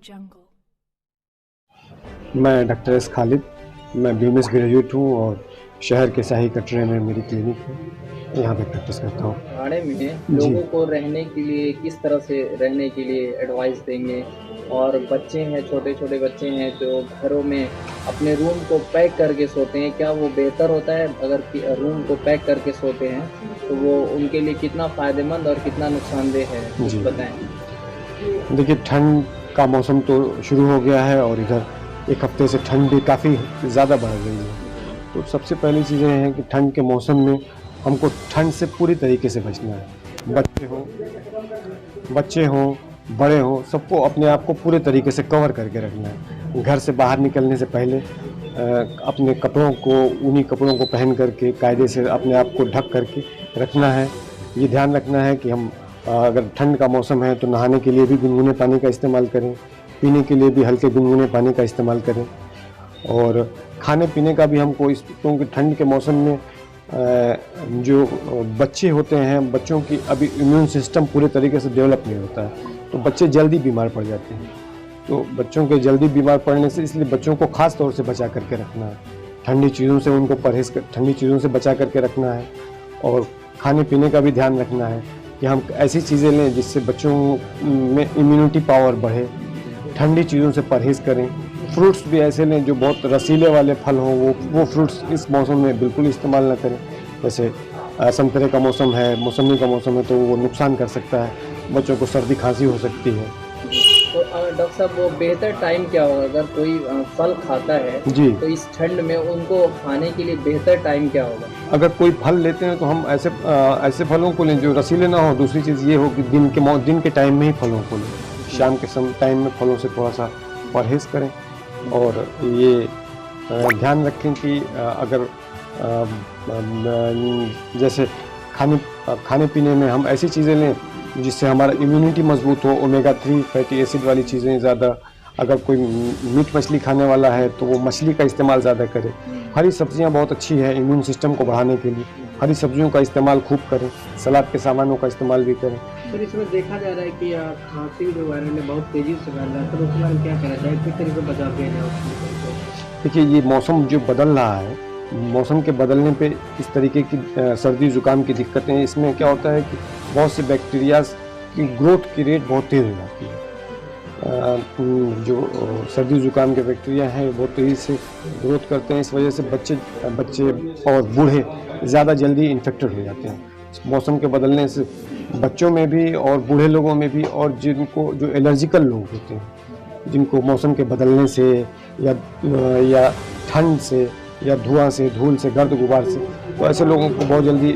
jungle. मैं doctor S Khalid, मैं BMS graduate हूँ और शहर के शाही कटरे में मेरी क्लिनिक है, यहाँ पे प्रैक्टिस करता हूँ। भाड़े में लोगों को रहने के लिए किस तरह से रहने के लिए एडवाइस देंगे, और बच्चे हैं, छोटे छोटे बच्चे हैं जो घरों में अपने रूम को पैक करके सोते हैं, क्या वो बेहतर होता है? अगर रूम को पैक करके सोते हैं तो वो उनके लिए कितना फ़ायदेमंद और कितना नुकसानदेह है, कुछ बताएं। देखिए, ठंड का मौसम तो शुरू हो गया है और इधर एक हफ्ते से ठंड भी काफ़ी ज़्यादा बढ़ गई है। तो सबसे पहली चीज़ें हैं कि ठंड के मौसम में हमको ठंड से पूरी तरीके से बचना है। बच्चे हों, बड़े हों, सबको अपने आप को पूरे तरीके से कवर करके रखना है। घर से बाहर निकलने से पहले अपने कपड़ों को, ऊनी कपड़ों को पहन करके कायदे से अपने आप को ढक करके रखना है। ये ध्यान रखना है कि हम अगर ठंड का मौसम है तो नहाने के लिए भी गुनगुने पानी का इस्तेमाल करें, पीने के लिए भी हल्के गुनगुने पानी का इस्तेमाल करें, और खाने पीने का भी हमको क्योंकि ठंड के मौसम में जो बच्चे होते हैं, बच्चों की अभी इम्यून सिस्टम पूरे तरीके से डेवलप नहीं होता है, तो बच्चे जल्दी बीमार पड़ जाते हैं। तो बच्चों के जल्दी बीमार पड़ने से इसलिए बच्चों को ख़ास तौर से बचा करके रखना है। ठंडी चीज़ों से उनको ठंडी चीज़ों से बचा करके रखना है, और खाने पीने का भी ध्यान रखना है कि हम ऐसी चीज़ें लें जिससे बच्चों में इम्यूनिटी पावर बढ़े। ठंडी चीज़ों से परहेज़ करें। फ्रूट्स भी ऐसे लें जो बहुत रसीले वाले फल हों, वो फ्रूट्स इस मौसम में बिल्कुल इस्तेमाल ना करें। जैसे संतरे का मौसम है, मौसमी का मौसम है, तो वो नुकसान कर सकता है, बच्चों को सर्दी खांसी हो सकती है। तो डॉक्टर साहब, वो बेहतर टाइम क्या होगा? अगर कोई फल खाता है जी, तो इस ठंड में उनको खाने के लिए बेहतर टाइम क्या होगा? अगर कोई फल लेते हैं तो हम ऐसे फलों को लें जो रसीले ना हो। दूसरी चीज़ ये हो कि दिन के टाइम में ही फलों को लें। शाम के टाइम में फलों से थोड़ा सा परहेज़ करें, और ये ध्यान रखें कि अगर जैसे खाने पीने में हम ऐसी चीज़ें लें जिससे हमारा इम्यूनिटी मजबूत हो। ओमेगा 3 फैटी एसिड वाली चीज़ें ज़्यादा, अगर कोई मीट मछली खाने वाला है तो वो मछली का इस्तेमाल ज़्यादा करे। हरी सब्जियां बहुत अच्छी है इम्यून सिस्टम को बढ़ाने के लिए, हरी सब्जियों का इस्तेमाल खूब करें, सलाद के सामानों का इस्तेमाल भी करें। सर, इसमें देखा जा रहा है कि खांसी जो वायरल है बहुत तेज़ी से फैल रहा है, तो उसके बारे में क्या कहना चाहिए, किस तरीके से बचाव किया जाए? देखिए, ये मौसम जो बदल रहा है, मौसम के बदलने पे इस तरीके की सर्दी ज़ुकाम की दिक्कतें, इसमें क्या होता है कि बहुत से बैक्टीरियाज की ग्रोथ की रेट बहुत तेज़ हो जाती है। जो सर्दी ज़ुकाम के बैक्टीरिया हैं बहुत तेज़ी से ग्रोथ करते हैं, इस वजह से बच्चे और बूढ़े ज़्यादा जल्दी इन्फेक्टेड हो जाते हैं। मौसम के बदलने से बच्चों में भी और बूढ़े लोगों में भी, और जिनको जो एलर्जिकल लोग होते हैं, जिनको मौसम के बदलने से या ठंड से या धुआं से, धूल से, गर्द गुबार से, तो ऐसे लोगों को बहुत जल्दी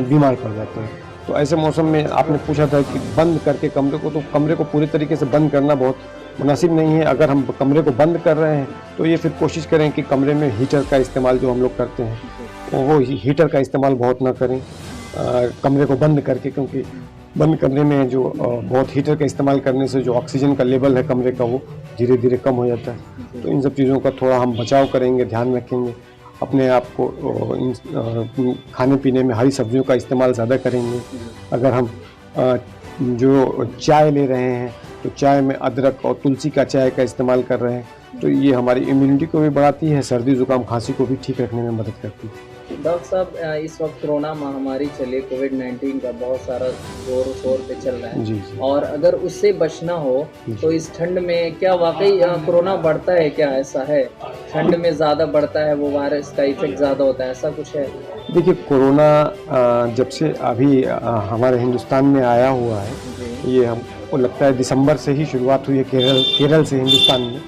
बीमार पड़ जाते हैं। तो ऐसे मौसम में आपने पूछा था कि बंद करके कमरे को, तो कमरे को पूरी तरीके से बंद करना बहुत मुनासिब नहीं है। अगर हम कमरे को बंद कर रहे हैं तो ये फिर कोशिश करें कि कमरे में हीटर का इस्तेमाल जो हम लोग करते हैं वो हीटर का इस्तेमाल बहुत ना करें कमरे को बंद करके, क्योंकि बंद कमरे में जो बहुत हीटर का इस्तेमाल करने से जो ऑक्सीजन का लेवल है कमरे का, वो धीरे धीरे कम हो जाता है। तो इन सब चीज़ों का थोड़ा हम बचाव करेंगे, ध्यान रखेंगे। अपने आप को खाने पीने में हरी सब्जियों का इस्तेमाल ज़्यादा करेंगे। अगर हम जो चाय ले रहे हैं तो चाय में अदरक और तुलसी का चाय का इस्तेमाल कर रहे हैं, तो ये हमारी इम्यूनिटी को भी बढ़ाती है, सर्दी ज़ुकाम खांसी को भी ठीक रखने में मदद करती है। डॉक्टर साहब, इस वक्त कोरोना महामारी चले, कोविड-19 का बहुत सारा जोर शोर पे चल रहा है। जी। और अगर उससे बचना हो तो इस ठंड में क्या वाकई कोरोना बढ़ता है? क्या ऐसा है ठंड में ज़्यादा बढ़ता है, वो वायरस का इफेक्ट ज़्यादा होता है, ऐसा कुछ है? देखिए, कोरोना जब से अभी हमारे हिंदुस्तान में आया हुआ है, ये हमको लगता है दिसंबर से ही शुरुआत हुई है, केरल से हिंदुस्तान में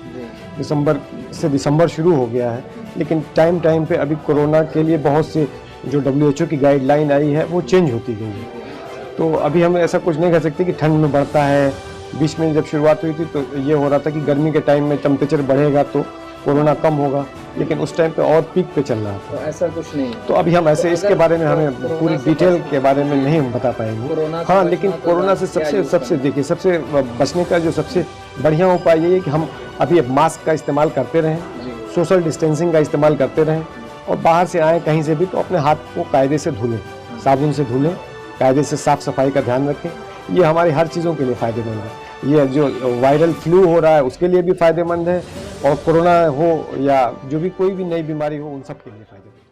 दिसंबर शुरू हो गया है। लेकिन टाइम पे अभी कोरोना के लिए बहुत से जो WHO की गाइडलाइन आई है वो चेंज होती गई है। तो अभी हम ऐसा कुछ नहीं कह सकते कि ठंड में बढ़ता है। बीच में जब शुरुआत हुई थी तो ये हो रहा था कि गर्मी के टाइम में टेम्परेचर बढ़ेगा तो कोरोना कम होगा, लेकिन उस टाइम पे और पीक पे चल रहा था। तो ऐसा कुछ नहीं, तो अभी हम ऐसे इसके बारे में हमें पूरी डिटेल के बारे में नहीं बता पाएंगे। हाँ, लेकिन कोरोना से सबसे बचने का जो सबसे बढ़िया उपाय ये है कि हम अभी मास्क का इस्तेमाल करते रहें, सोशल डिस्टेंसिंग का इस्तेमाल करते रहें, और बाहर से आए कहीं से भी तो अपने हाथ को कायदे से धुलें, साबुन से धुलें, कायदे से साफ़ सफाई का ध्यान रखें। ये हमारी हर चीज़ों के लिए फ़ायदेमंद है। ये जो वायरल फ्लू हो रहा है उसके लिए भी फ़ायदेमंद है, और कोरोना हो या जो भी कोई भी नई बीमारी हो उन सब के लिए फ़ायदेमंद है।